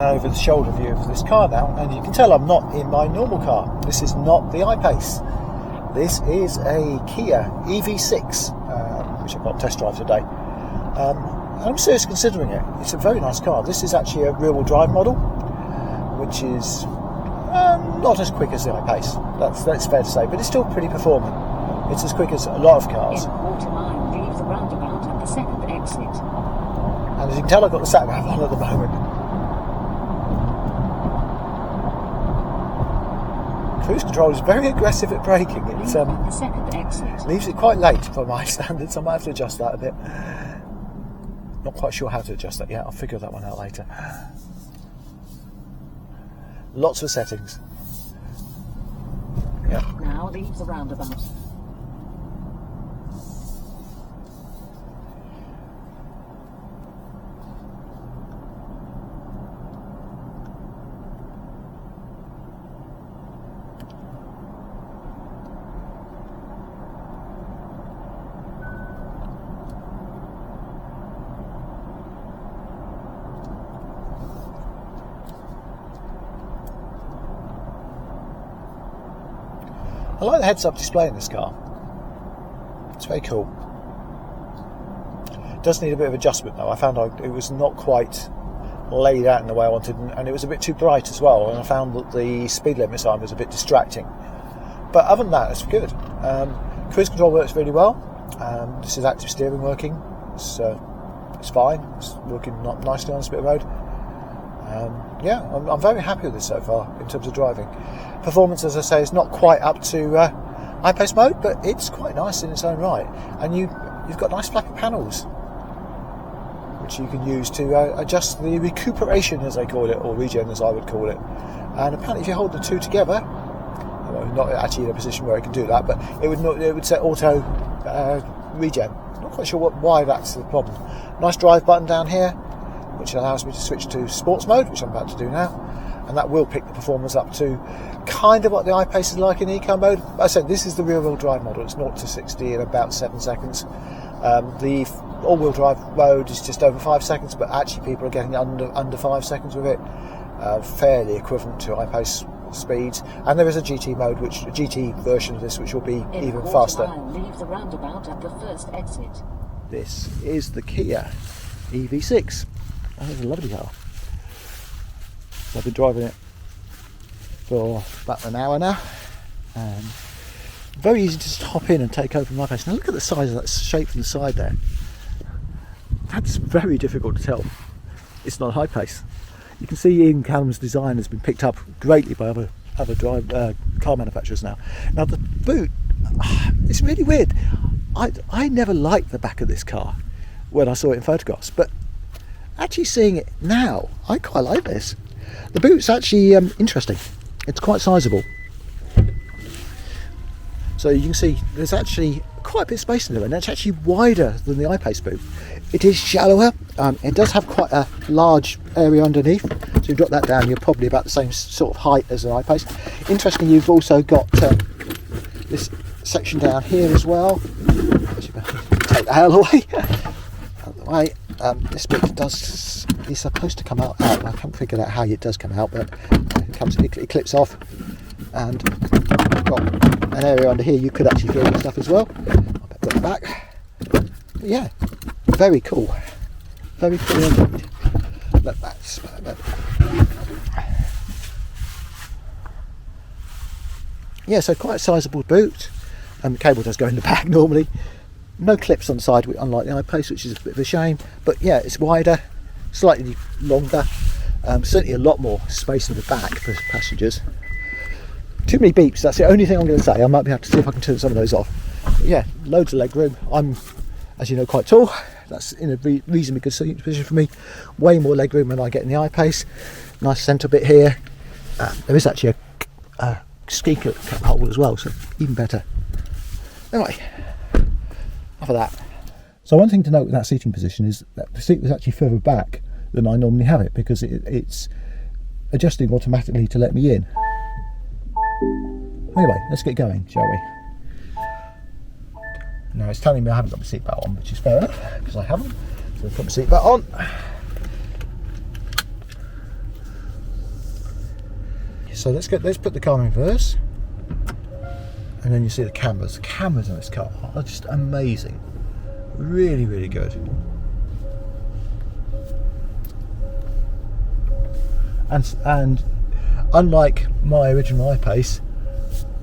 Over the shoulder view of this car now, and you can tell I'm not in my normal car. This is not the iPace. This is a Kia EV6, which I've got a test drive today. I'm seriously considering it. It's a very nice car. This is actually a rear-wheel drive model, which is not as quick as the iPace. That's fair to say, but it's still pretty performant. It's as quick as a lot of cars. Waterline leaves the roundabout at the second exit. And as you can tell, I've got the sat nav on at the moment. Cruise control is very aggressive at braking. It the second exit. Leaves it quite late for my standards. I might have to adjust that a bit. Not quite sure how to adjust that yet. I'll figure that one out later. Lots of settings. Yeah. Now leaves the roundabout. I like the heads-up display in this car. It's very cool. It does need a bit of adjustment though. I found it was not quite laid out in the way I wanted, and it was a bit too bright as well, and I found that the speed limit sign was a bit distracting. But other than that, it's good. Cruise control works really well. This is active steering working. It's fine. It's working nicely on this bit of road. Yeah, I'm very happy with this so far in terms of driving. Performance, as I say, is not quite up to iPace mode, but it's quite nice in its own right. And you've got nice flappy panels, which you can use to adjust the recuperation, as they call it, or regen, as I would call it. And apparently, if you hold the two together, well, not actually in a position where it can do that, but it would set auto regen. Not quite sure why that's the problem. Nice drive button down here, which allows me to switch to sports mode, which I'm about to do now, and that will pick the performance up to kind of what the iPace is like in eco mode. I said this is the rear-wheel drive model. It's 0 to 60 in about 7 seconds. The all-wheel drive mode is just over 5 seconds, but actually people are getting under 5 seconds with it, fairly equivalent to iPace speeds. And there is a GT mode, a GT version of this, which will be even faster. Leave the roundabout at the first exit. This is the Kia EV6. Oh, it's a lovely car. So I've been driving it for about an hour now, and very easy to just hop in and take over from iPace. Now look at the size of that shape from the side there. That's very difficult to tell. It's not a iPace. You can see Ian Callum's design has been picked up greatly by other car manufacturers now. Now the boot, it's really weird. I never liked the back of this car when I saw it in photographs, but actually seeing it now, I quite like this. The boot's actually interesting. It's quite sizable. So you can see there's actually quite a bit of space in there, and it's actually wider than the iPace boot. It is shallower. It does have quite a large area underneath. So you drop that down, you're probably about the same sort of height as an iPace. Interestingly, you've also got this section down here as well. Take the hell away. Out of the way. This bit is supposed to come out. I haven't figured out how it does come out, but it clips off, and you've got an area under here. You could actually fill with stuff as well. I'll put it back. But yeah, very cool. Very cool indeed. Yeah, so quite a sizable boot. The cable does go in the back normally. No clips on the side, unlike the iPace, which is a bit of a shame. But yeah, it's wider, slightly longer, certainly a lot more space in the back for passengers. Too many beeps, that's the only thing I'm going to say. I might be able to see if I can turn some of those off. But yeah, loads of leg room. I'm, as you know, quite tall. That's in a reasonably good seating position for me. Way more leg room than I get in the iPace. Nice centre bit here. There is actually a ski cup hole as well, so even better. Anyway, enough of that. So one thing to note with that seating position is that the seat was actually further back than I normally have it, because it's adjusting automatically to let me in. Anyway, let's get going, shall we? Now it's telling me I haven't got my seatbelt on, which is fair enough, because I haven't. So I'll put my seatbelt on. so let's put the car in reverse, and then you see the cameras. The cameras on this car are just amazing, really, really good. And unlike my original iPace,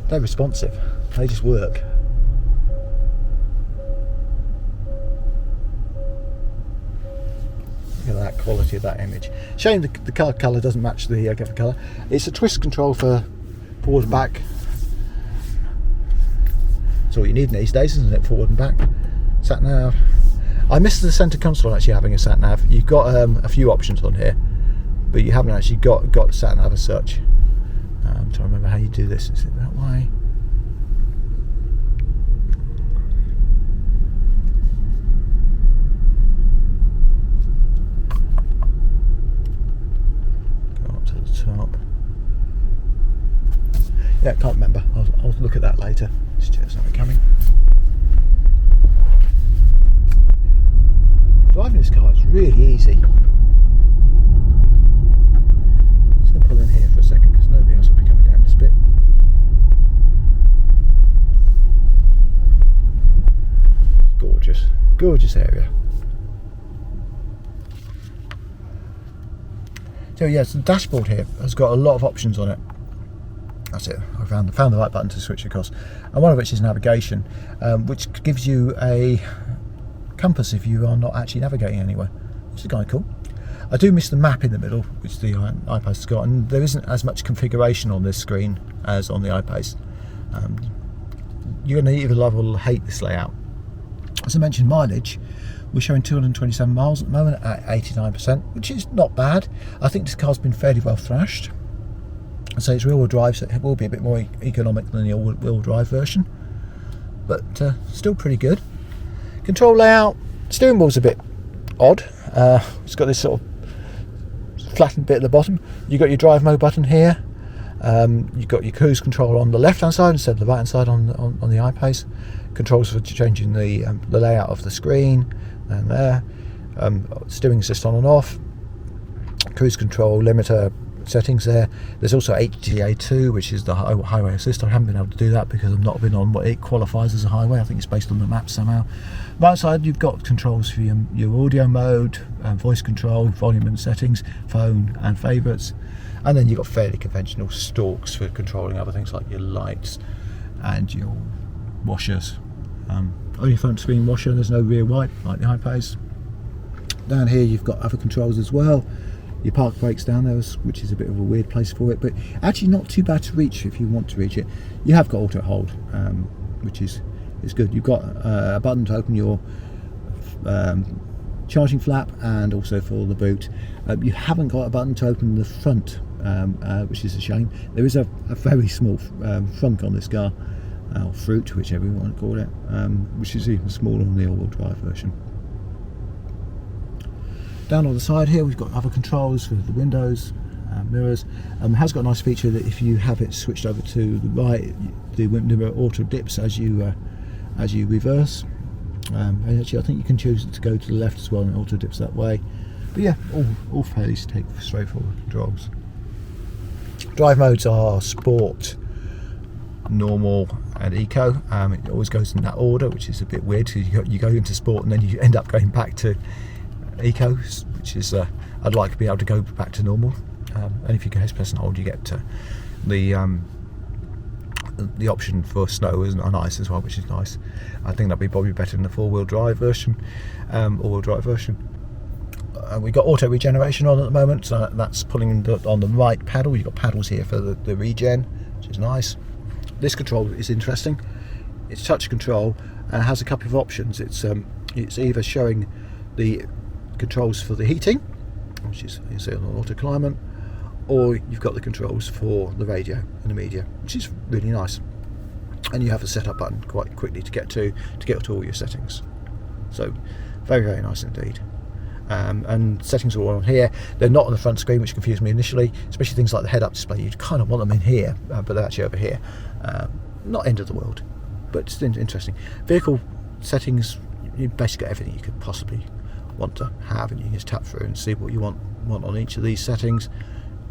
they're responsive. They just work. Look at that quality of that image. Shame the car colour doesn't match the cover colour. It's a twist control for forward and back. That's all you need these days, isn't it? Forward and back. Sat nav. I missed the centre console actually having a sat nav. You've got a few options on here, but you haven't actually got sat nav as such. I'm trying to remember how you do this. Is it that way? Top. Yeah, can't remember. I'll look at that later. Just check something coming. Driving this car is really easy. I'm just going to pull in here for a second because nobody else will be coming down this bit. Gorgeous, gorgeous area. So yes, the dashboard here has got a lot of options on it. That's it. I found the right button to switch across, and one of which is navigation, which gives you a compass if you are not actually navigating anywhere, which is kind of cool. I do miss the map in the middle, which the iPace has got, and there isn't as much configuration on this screen as on the iPace. You're going to either love or hate this layout. As I mentioned, mileage. We're showing 227 miles at the moment at 89%, which is not bad. I think this car's been fairly well thrashed. So it's rear-wheel drive, so it will be a bit more economic than the all-wheel drive version, but still pretty good. Control layout, steering wheel's a bit odd. It's got this sort of flattened bit at the bottom. You've got your drive mode button here. You've got your cruise control on the left-hand side instead of the right-hand side on the iPace. Controls for changing the layout of the screen, and there. Steering assist on and off. Cruise control limiter settings there. There's also HGA2, which is the highway assist. I haven't been able to do that because I've not been on what it qualifies as a highway. I think it's based on the map somehow. Right side, you've got controls for your audio mode, voice control, volume and settings, phone and favourites, and then you've got fairly conventional stalks for controlling other things like your lights and your washers. Only front screen washer, there's no rear wipe like the iPace. Down here you've got other controls as well. Your park brakes down there, which is a bit of a weird place for it, but actually not too bad to reach if you want to reach it. You have got auto hold, which is good. You've got a button to open your charging flap and also for the boot. You haven't got a button to open the front, which is a shame. There is a very small frunk on this car, or fruit, whichever you want to call it, which is even smaller on the all-wheel drive version. Down on the side here we've got other controls for the windows, mirrors. It has got a nice feature that if you have it switched over to the right, the mirror auto dips as you reverse. And actually I think you can choose it to go to the left as well, and it auto dips that way. But yeah, all fairly straightforward controls. Drive modes are sport, normal and eco. It always goes in that order, which is a bit weird. So you go into sport and then you end up going back to eco, which is I'd like to be able to go back to normal. And if you can press and hold, you get the option for snow and ice as well, which is nice. I think that'd be probably better in the four-wheel drive version, all-wheel drive version. We've got auto regeneration on at the moment, so that's pulling on the right paddle. You've got paddles here for the regen, which is nice. This control is interesting. It's touch control and has a couple of options. It's either showing the controls for the heating, which is, you see, on auto climate, or you've got the controls for the radio and the media, which is really nice. And you have a setup button quite quickly to get to all your settings. So very, very nice indeed. And settings are all on here. They're not on the front screen, which confused me initially, especially things like the head-up display. You'd kind of want them in here, but they're actually over here. Not end of the world, but it's interesting. Vehicle settings, you basically got everything you could possibly want to have, and you can just tap through and see what you want on each of these settings.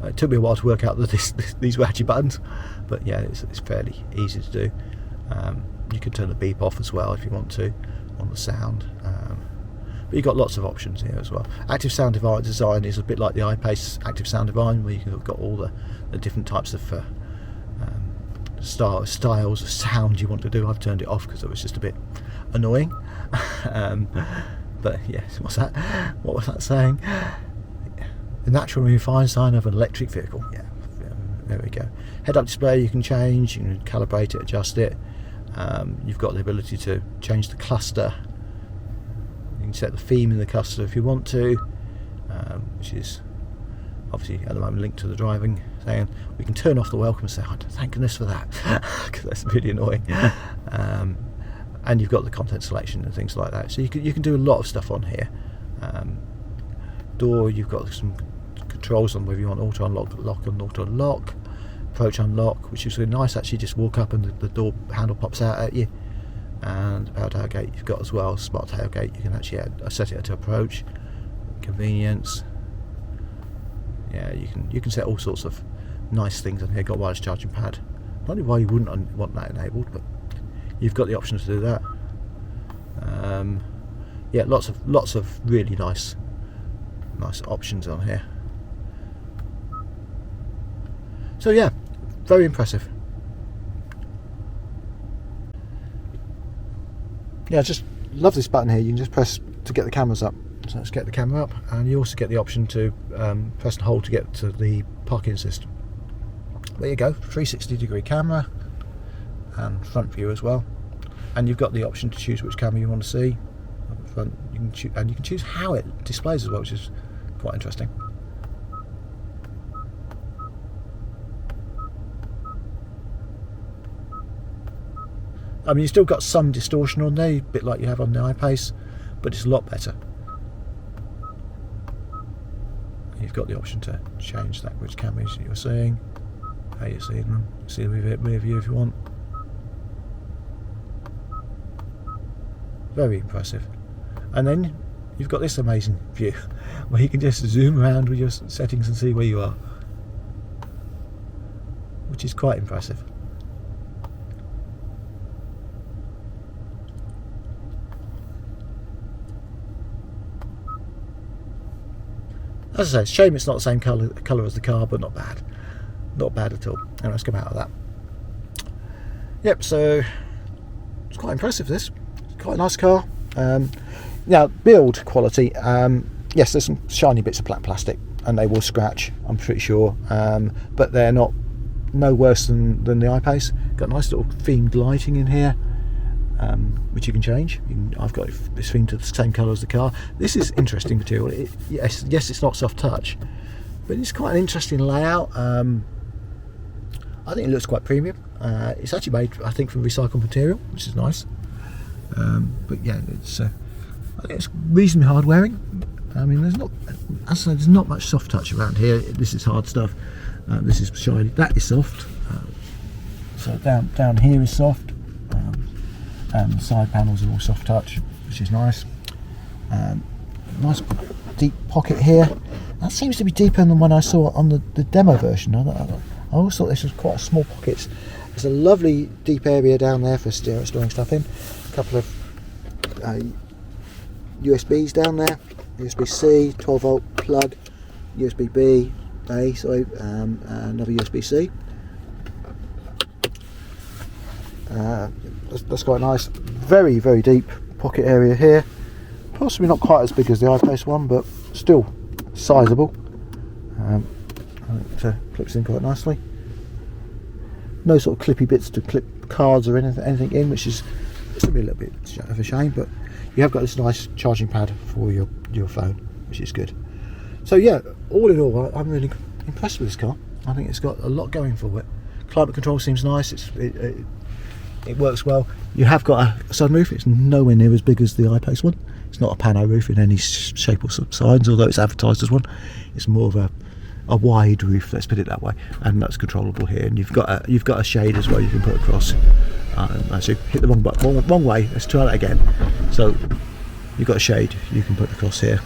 It took me a while to work out that these were actually buttons, but yeah, it's fairly easy to do. You can turn the beep off as well if you want to on the sound. But you've got lots of options here as well. Active sound design is a bit like the iPace active sound design, where you've got all the different types of styles of sound you want to do. I've turned it off because it was just a bit annoying. But yes, what's that? What was that saying? The natural and refined sign of an electric vehicle. Yeah, there we go. Head-up display you can change, you can calibrate it, adjust it. You've got the ability to change the cluster. You can set the theme in the cluster if you want to, which is obviously at the moment linked to the driving. Saying we can turn off the welcome sound. Thank goodness for that, because that's really annoying. And you've got the content selection and things like that. So you can do a lot of stuff on here. Door, you've got some controls on whether you want auto unlock, lock and auto lock, approach unlock, which is really nice. Actually, just walk up and the door handle pops out at you. And the power tailgate you've got as well. Smart tailgate, you can actually set it to approach. Convenience. Yeah, you can set all sorts of nice things on here. Got wireless charging pad. Not only why you wouldn't want that enabled, but you've got the option to do that. Yeah, lots of really nice options on here. So yeah, very impressive. Yeah, I just love this button here. You can just press to get the cameras up. So let's get the camera up, and you also get the option to press and hold to get to the parking assist. There you go, 360-degree camera and front view as well. And you've got the option to choose which camera you want to see. Up front, you can choose how it displays as well, which is quite interesting. I mean, you've still got some distortion on there, a bit like you have on the iPace, but it's a lot better. You've got the option to change that, which cameras you're seeing, how you're seeing them, see the rear view if you want. Very impressive. And then you've got this amazing view where you can just zoom around with your settings and see where you are, which is quite impressive. As I say, it's a shame it's not the same colour as the car, but not bad. Not bad at all. And let's come out of that. Yep, so it's quite impressive, this. It's quite a nice car. Now, build quality. Yes, there's some shiny bits of black plastic, and they will scratch, I'm pretty sure. But they're no worse than the iPace. Got nice little themed lighting in here, which you can change. I've got this theme to the same colour as the car. This is interesting material. Yes, it's not soft touch, but it's quite an interesting layout. I think it looks quite premium. It's actually made, I think, from recycled material, which is nice. But yeah, I think it's reasonably hard wearing. I mean, there's not much soft touch around here. This is hard stuff. This is shiny. That is soft. So down here is soft. And the side panels are all soft touch, which is nice. Nice deep pocket here. That seems to be deeper than the one I saw on the demo version. I always thought this was quite a small pockets. There's a lovely deep area down there for storing stuff in. A couple of USBs down there. USB-C, 12-volt plug, USB-B, another USB-C. That's quite nice. Very, very deep pocket area here. Possibly not quite as big as the iPace one, but still sizable. It clips in quite nicely. No sort of clippy bits to clip cards or anything in, which is a little bit of a shame, but you have got this nice charging pad for your phone, which is good. So yeah, all in all, I'm really impressed with this car. I think it's got a lot going for it. Climate control seems nice. It works well. You have got a sunroof. It's nowhere near as big as the iPace one. It's not a pano roof in any shape or size, although it's advertised as one. It's more of a wide roof, let's put it that way, and that's controllable here. And you've got a shade as well you can put across. Actually, hit the wrong way. Let's try that again. So you've got a shade you can put across here,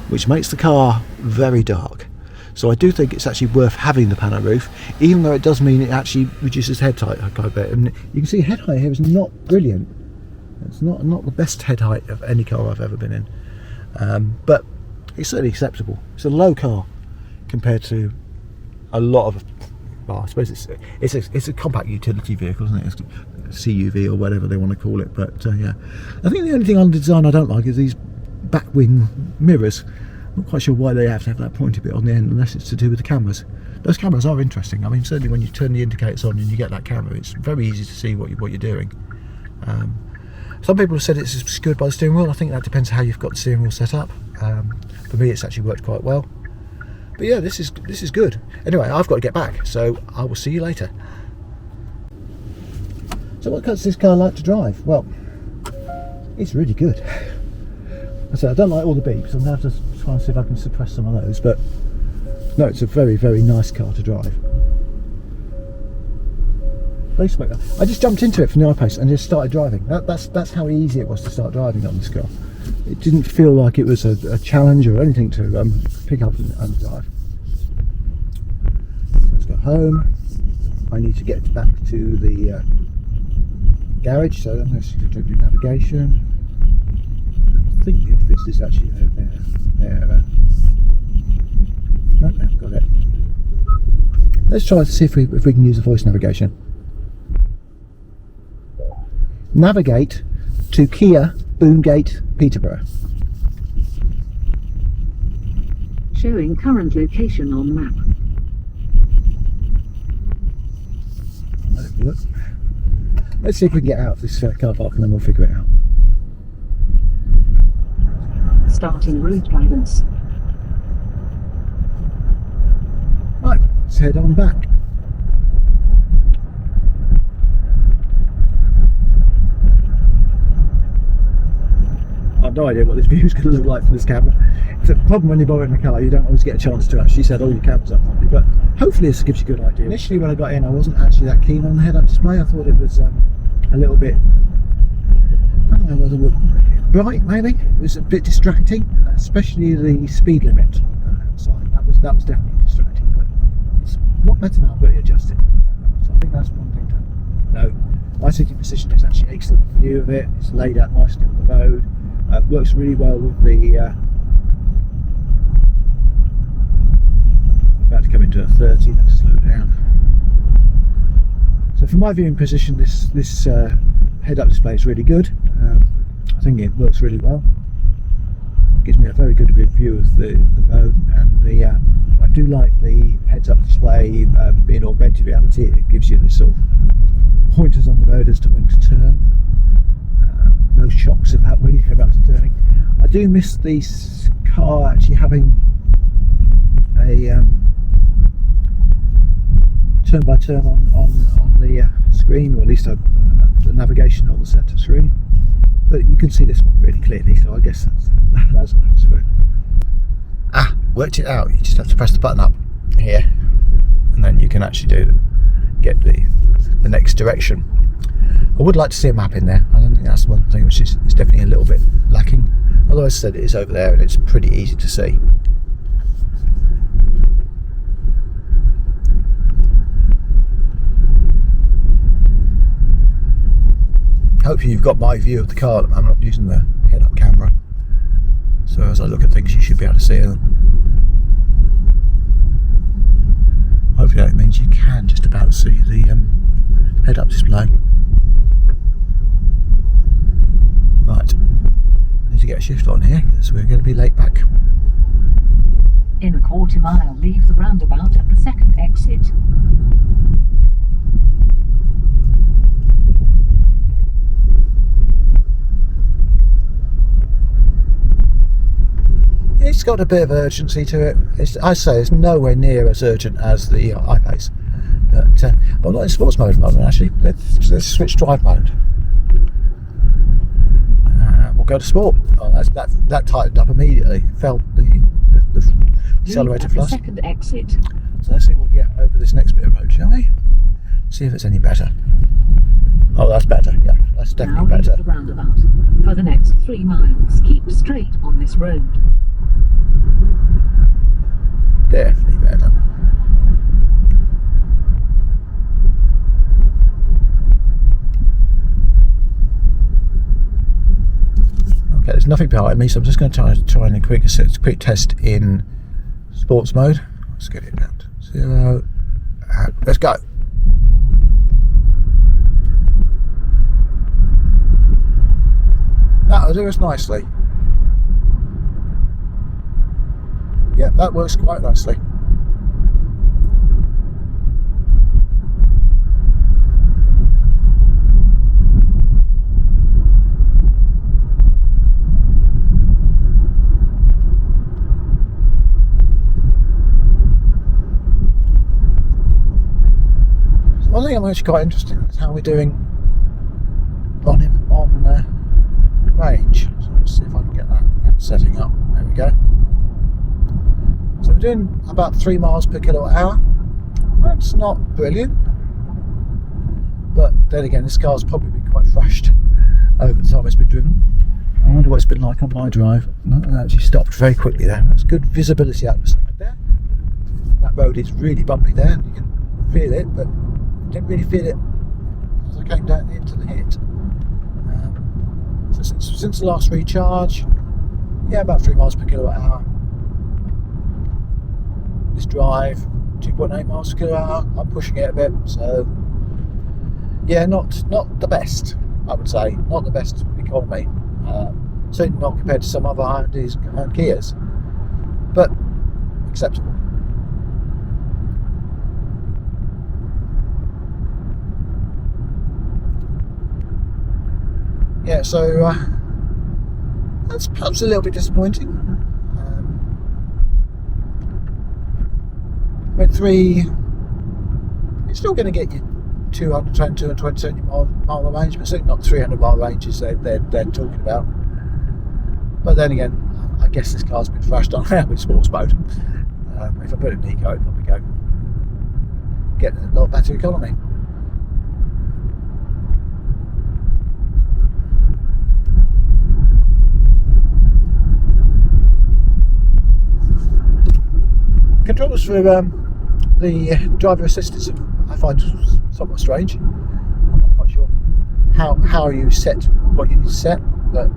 which makes the car very dark. So I do think it's actually worth having the pano roof, even though it does mean it actually reduces head height quite a bit. And you can see head height here is not brilliant. It's not the best head height of any car I've ever been in, but it's certainly acceptable. It's a low car compared to a lot of, well, I suppose it's a compact utility vehicle, isn't it? It's CUV or whatever they want to call it. But yeah, I think the only thing on the design I don't like is these back wing mirrors. I'm not quite sure why they have to have that pointy bit on the end, unless it's to do with the cameras. Those cameras are interesting. I mean, certainly when you turn the indicators on and you get that camera, it's very easy to see what you're doing. Some people have said it's secured by the steering wheel. I think that depends how you've got the steering wheel set up. For me, it's actually worked quite well. But yeah, this is good. Anyway, I've got to get back, so I will see you later. So what does this car like to drive? Well, it's really good. I said I don't like all the beeps. I'm going to have to try and see if I can suppress some of those. But no, it's a very, very nice car to drive. Very smooth. I just jumped into it from the iPace and just started driving. That's how easy it was to start driving on this car. It didn't feel like it was a challenge or anything to pick up and drive. Let's go home. I need to get back to the garage, so I'm going to do navigation. I think the office is actually there. No, I've got it. Let's try to see if we can use the voice navigation. Navigate to Kia Boomgate, Peterborough. Showing current location on map. Look. Let's see if we can get out of this car park and then we'll figure it out. Starting route guidance. Right, let's head on back. I've no idea what this view is going to look like from this camera. It's a problem when you're borrowing a car, you don't always get a chance to actually set all your cameras up properly, but hopefully this gives you a good idea. Initially when I got in, I wasn't actually that keen on the head-up display. I thought it was a little bit, I don't know, a little bit bright maybe. It was a bit distracting, especially the speed limit outside. That was definitely distracting, but it's a lot better now. I've got it adjusted. So I think that's one thing to know. My sitting position is actually excellent view of it. It's laid out nicely on the road. Works really well with the about to come into a 30. Let's slow down. So from my viewing position, this head-up display is really good. I think it works really well. Gives me a very good view of the road, and I do like the heads-up display being augmented reality. It gives you this sort of pointers on the road as to when to turn. No shocks about when you come up to turning. I do miss this car actually having a turn by turn on the screen, or at least the navigation on the centre screen. But you can see this one really clearly, so I guess that's for it. Worked it out. You just have to press the button up here, and then you can actually get the next direction. I would like to see a map in there. I don't think that's one thing which is definitely a little bit lacking. Although as I said, it is over there and it's pretty easy to see. Hopefully you've got my view of the car. I'm not using the head-up camera, so as I look at things you should be able to see them. Hopefully that means you can just about see the head-up display. Right, need to get a shift on here because we're going to be late back. In a quarter mile, leave the roundabout at the second exit. It's got a bit of urgency to it. I say it's nowhere near as urgent as the iPace. But I'm not in sports mode at the moment actually. Let's switch drive mode. Go to sport. Oh, that tightened up immediately. Felt the accelerator flush. Second exit. So let's see if we'll get over this next bit of road, shall we? See if it's any better. Oh, that's better. Yeah, that's definitely better. Now leave the roundabout. For the next 3 miles, keep straight on this road. Definitely better. Okay, there's nothing behind me, so I'm just going to try a quick test in sports mode. Let's get it down to 0. And let's go. That'll do us nicely. Yeah, that works quite nicely. So one thing I'm actually quite interested in is how we're doing on range. So let's see if I can get that setting up. There we go. So we're doing about 3 miles per kilowatt hour. That's not brilliant, but then again, this car's probably been quite thrashed over the time it's been driven. I wonder what it's been like on my drive. No, it actually stopped very quickly there. There's good visibility out the side there. That road is really bumpy there, and you can feel it, but I didn't really feel it as I came down into the hit. So since the last recharge, yeah, about 3 miles per kilowatt hour. This drive, 2.8 miles per kilowatt hour. I'm pushing it a bit, so yeah, not the best, I would say. Not the best economy. Certainly not compared to some other Hyundais and Kias, but acceptable. Yeah, so that's perhaps a little bit disappointing. Went 3. You're still going to get your 220, 220 mile range, but certainly not 300 mile ranges they're talking about. But then again, I guess this car's been thrashed on around with sports mode. If I put it in eco, it'd probably go get a lot better economy. Controls for the driver assistance I find somewhat strange. I'm not quite sure how you set what you need to set, but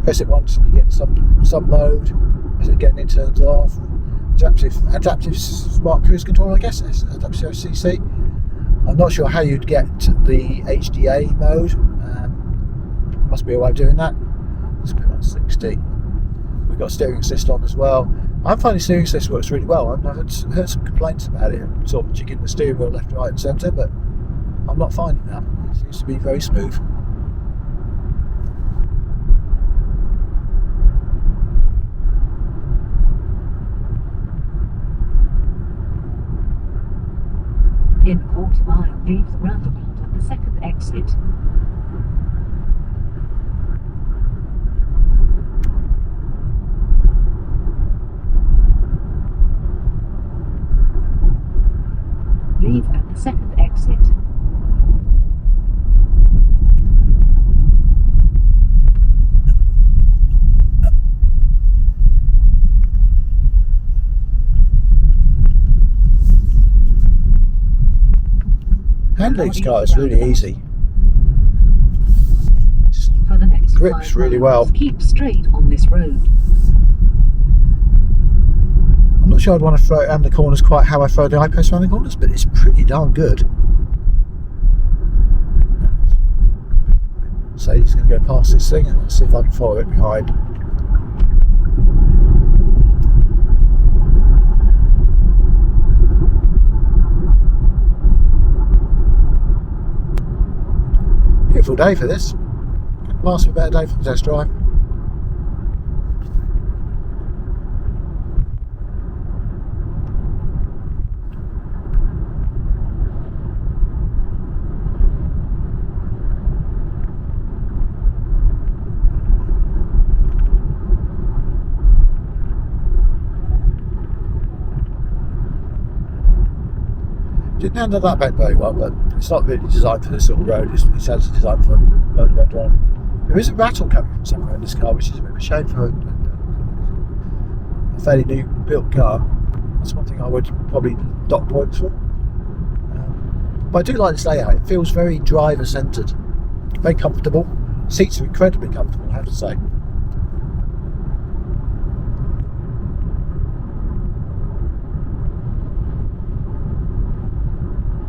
press it once and you get some mode. As it getting it turned off. Adaptive smart cruise control, I guess. It's adaptive CC. I'm not sure how you'd get the HDA mode. Must be a way of doing that. Let's put it on 60. We've got steering assist on as well. I'm finding steering assist works really well. I've heard some complaints about it, sort of jigging the steering wheel left, right and centre, but I'm not finding that. It seems to be very smooth. In a quarter mile, leave the roundabout at the second exit. Leave at the second exit. Handling this car is really easy. For the next Grips really well. Keep straight on this road. I'm not sure I'd want to throw it around the corners quite how I throw the iPace around the corners, but it's pretty darn good. So he's going to go past this thing and let's see if I can follow it behind. Beautiful day for this. Couldn't last for a better day for the test drive. Didn't handle that bit very well, but it's not really designed for this sort of road. It's actually designed for motorway driving. There is a rattle coming from somewhere in this car, which is a bit of a shame for a fairly new built car. That's one thing I would probably dock points for. But I do like this layout. It feels very driver centred, very comfortable. Seats are incredibly comfortable, I have to say.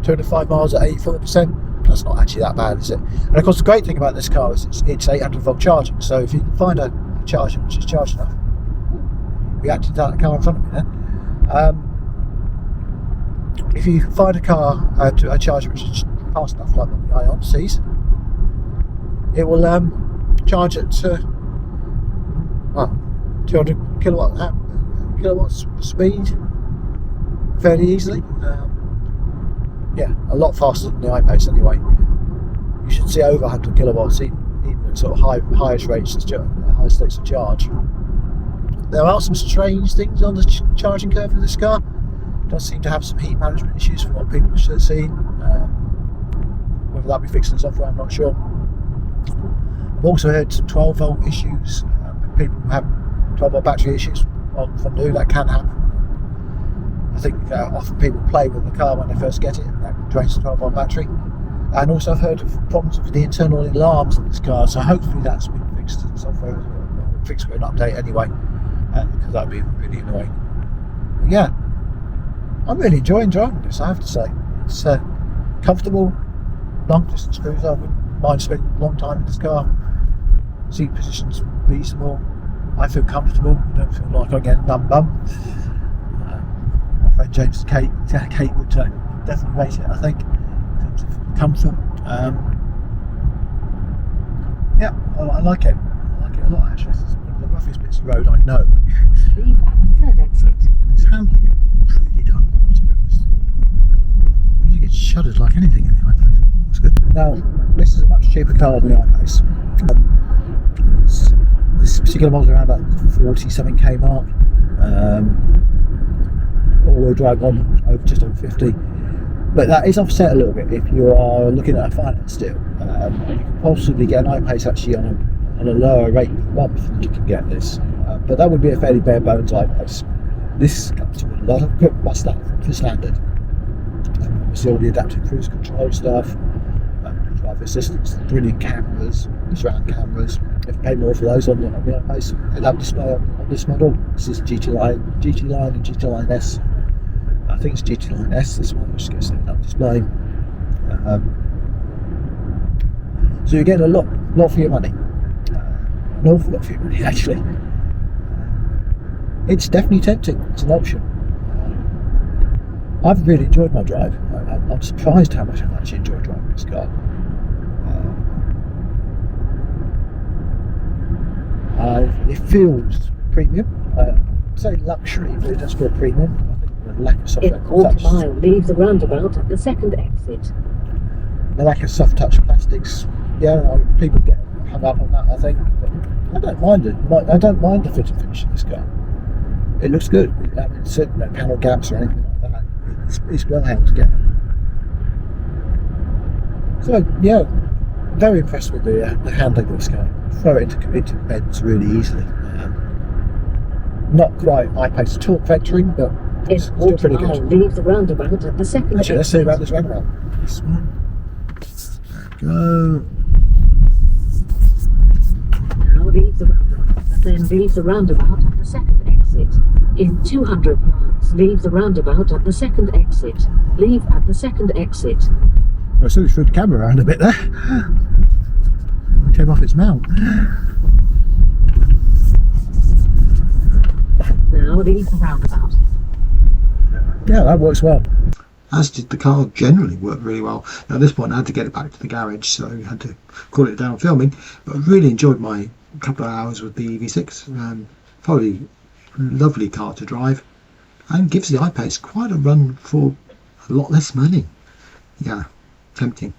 205 miles at 84%. That's not actually that bad, is it? And of course, the great thing about this car is it's 800 volt charging. So if you can find a charger which is charged enough, we actually done a car in front of me there. If you find a charger which is fast enough, like what the Ion sees, it will charge at 200 kilowatts speed fairly easily. Yeah, a lot faster than the iPace anyway. You should see over 100 kilowatts even at sort of highest rates of highest states of charge. There are some strange things on the charging curve of this car. It does seem to have some heat management issues from what people have seen. Whether that be fixed in software, I'm not sure. I've also heard some 12 volt issues. People who have 12 volt battery issues from new, that can happen. I think often people play with the car when they first get it, and that drains the 12 volt battery. And also I've heard of problems with the internal alarms in this car, so hopefully that's been fixed in software, or fixed with an update anyway, because that would be really annoying. But yeah, I'm really enjoying driving this, I have to say. It's comfortable, long distance cruiser. I wouldn't mind spending a long time in this car. Seat position's reasonable. I feel comfortable. I don't feel like I get a numb bum. My friend James and Kate would definitely rate it, I think, in terms of comfort. Yeah, I like it. I like it a lot, actually. It's one of the roughest bits of road I know. Leave at the third exit. It's handling pretty darn well, to be honest. You get shuddered like anything in the iPace. That's good. Now, this is a much cheaper car than the iPace. This particular model is around about 40-something K mark. All-wheel drive one just over 50. But that is offset a little bit if you are looking at a finance deal. You can possibly get an iPace actually on a lower rate per month than you can get this. But that would be a fairly bare bones iPace. This comes with a lot of grip for standard. Obviously all the adaptive cruise control stuff, driver assistance, brilliant cameras, surround cameras. You have to pay more for those on the iPace. Head-up display on this model. This is GT Line and GT Line S. I think it's GT Line S, this one, which gets head-up display. So you get a lot for your money. An awful lot for your money, actually. It's definitely tempting. It's an option. I've really enjoyed my drive. I'm surprised how much I've actually enjoyed driving this car. It feels premium. Say luxury, but it does feel premium. I think the lack of soft In a quarter mile, leave the roundabout at the second exit. The lack of soft touch plastics. Yeah, people get hung up on that, I think. But I don't mind it. I don't mind the fit and finish of this car. It looks good. I mean, certainly no panel gaps or anything like that. It's well held together. So yeah, very impressed with the handling of this car. Throw it into bends really easily. Not quite iPace torque vectoring, but it's still pretty good. Leave the roundabout at the second Actually, let's see about this roundabout. This one. There we go. Now leave the roundabout, then leave the roundabout at the second exit. In 200 yards, leave the roundabout at the second exit. Leave at the second exit. I sort of threw the camera around a bit there. It came off its mount. Now leave the roundabout. Yeah, that works well. As did the car generally work really well. Now at this point I had to get it back to the garage, so I had to call it down filming. But I really enjoyed my couple of hours with the EV6. Probably a lovely car to drive, and gives the iPace quite a run for a lot less money. Yeah, tempting.